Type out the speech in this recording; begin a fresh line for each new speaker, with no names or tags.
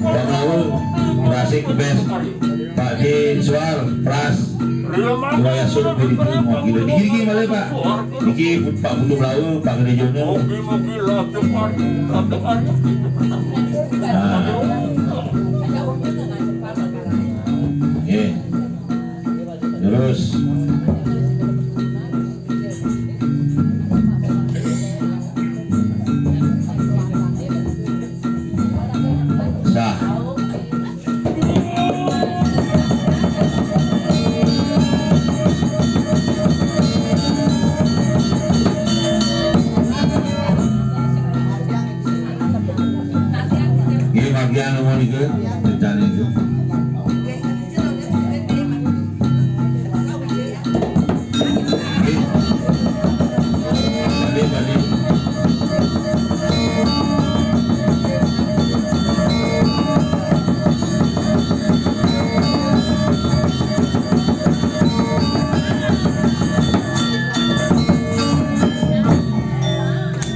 Banglaul Rasik Bes Pak Di Suar Pras Wilayah Solo dari mau gila dikit malah Pak dikit Pak Bulu Blau Pak Gede Jono terus sah ini bagian mau nih ke rencana itu